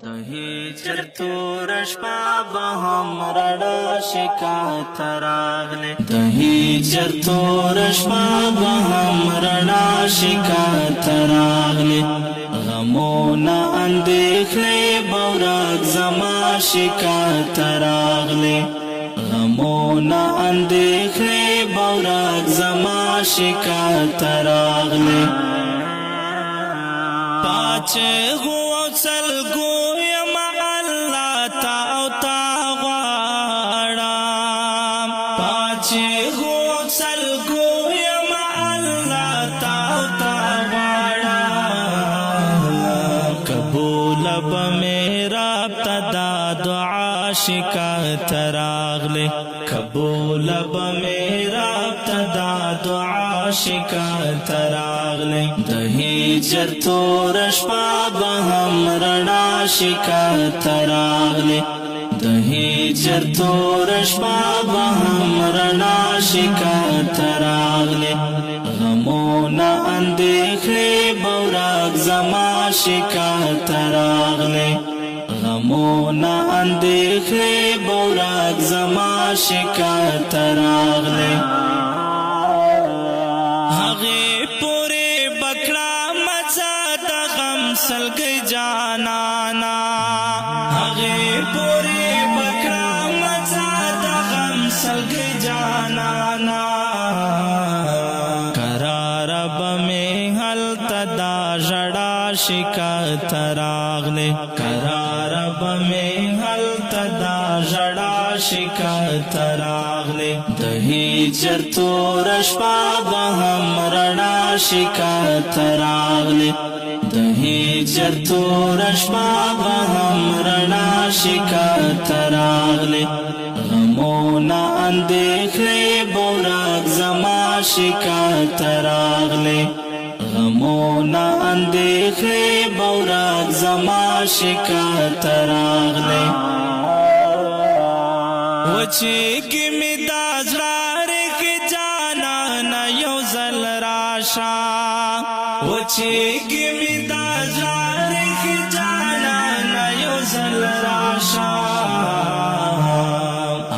هجر تور شپه به هم رڼا شکایت راغلی د هجر تور شپه به هم رڼا شکایت راغلی غمونه اندېښنې به ورک زما شکایت راغلی غمونه اندېښنې به ورک زما شکایت راغلی پاچه غو سلګو یم الله تا او تا غواړم پاچه غو سلګو یم الله تا او تا غواړم قبول به میرا ابتدا دعا شکایت راغلی قبول به میرا ابتدا دعا شکایت راغلی د هجر تور شپه به هم رڼا شکایت راغلی د هجر تور شپه به هم رڼا شکایت راغلی غمونه اندېښنې به ورک زما شکایت راغلی غمونه اندېښنې به ورک زما شکایت راغلی هغې پورې بکړه مزه د غم سلګۍ جانانا هغې پورې بکړه مزه د غم سلګۍ جانانا قراره به مې هلته دا ژړا شکایت راغلی قراره به مې هلته دا ژړا شکایت راغلی د هجر تور شپه به هم رڼا شکایت راغلی د هجر تور شپه به هم رڼا شکایت راغلی غمونه اندېښنې به ورک زما شکایت راغلی غمونه اندېښنې به ورک زما شکایت راغلی وچېږي مې دا زړه ریښې جانانه یو ځل راشه وچېږي مې دا زړه ریښې جانانه یو ځل راشه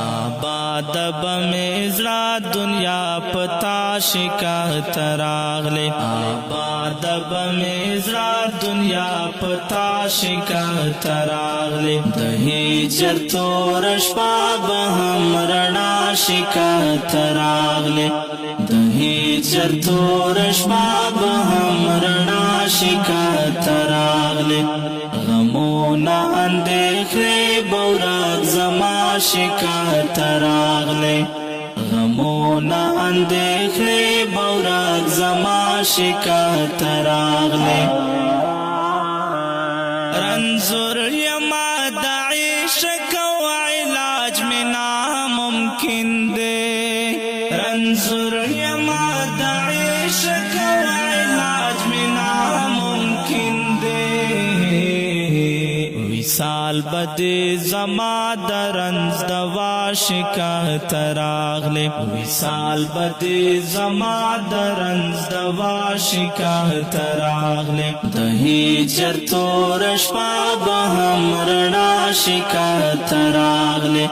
آباد به مې زړه دنیا پتا شکایت راغلی آباد به مې زړه دنیا پتا شکایت راغلی د هجر تور شپه به هم رڼا شکایت راغلی د هجر تور شپه به هم رڼا شکایت راغلی غمونه اندېښنې به ورک زما شکایت راغلی غمونه اندېښنې به ورک زما شکایت راغلی رنځور یما د عشق او علاج مې ناممکن دی رنځور یما د عشق او علاج مې ناممکن دی وصال بدې زما د رنځ دوا شکایت راغلی وصال بدې زما د رنځ دوا شکایت راغلی د هجر تور شپه به هم رڼا شکایت راغلی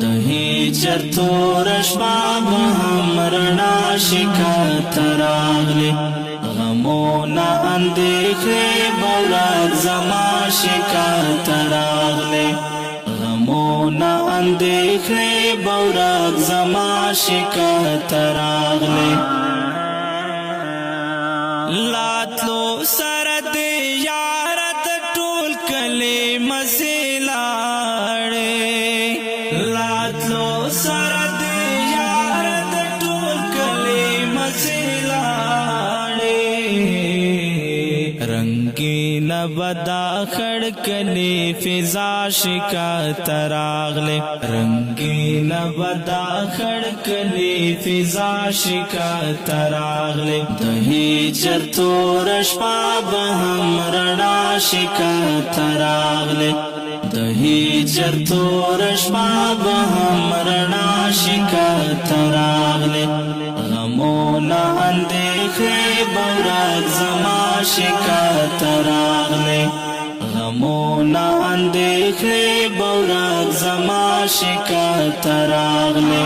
د هجر تور شپه به هم رڼا شکایت راغلی غمونه اندېښنې به ورک زما شکایت راغلی غمونه اندېښنې به ورک زما شکایت راغلی لاتلو سره د یاره د ټول کلي مزې لاړې لاتلو سره د یاره د ټول کلي مزې لاړې رنګین بدا خړکلی فضا شکایت راغلی رنګین بدا خړکلی فضا شکایت راغلی د هجر تور شپه به هم رڼا شکایت راغلی د هجر تور شپه به هم رڼا شکایت راغلی غمونه اندېښنې به ورک زما شکایت راغلی غمونا اندیخلی بورک زما شکایت راغلی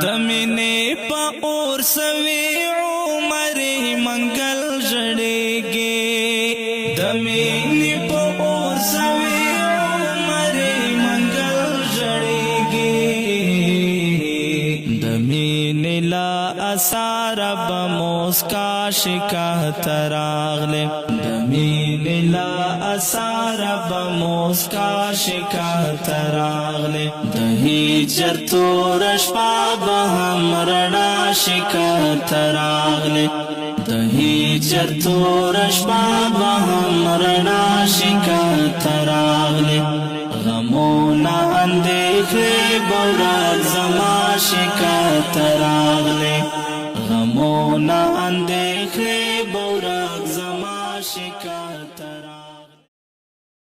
دمینی پا اور سوی عمر منگل جڑیگی دمینی پا اور سوی عمر منگل جڑیگی دمینی لا اثار بموسکا شکایت راغلی دمینی لا اثار بموسکا شکایت راغلی دهیجر تورش پا بهم رنا شکایت راغلی دهیجر تورش پا بهم رنا شکایت راغلی غمونا اندیخلی بورک زما شکایت راغلی غمونا اندیخلی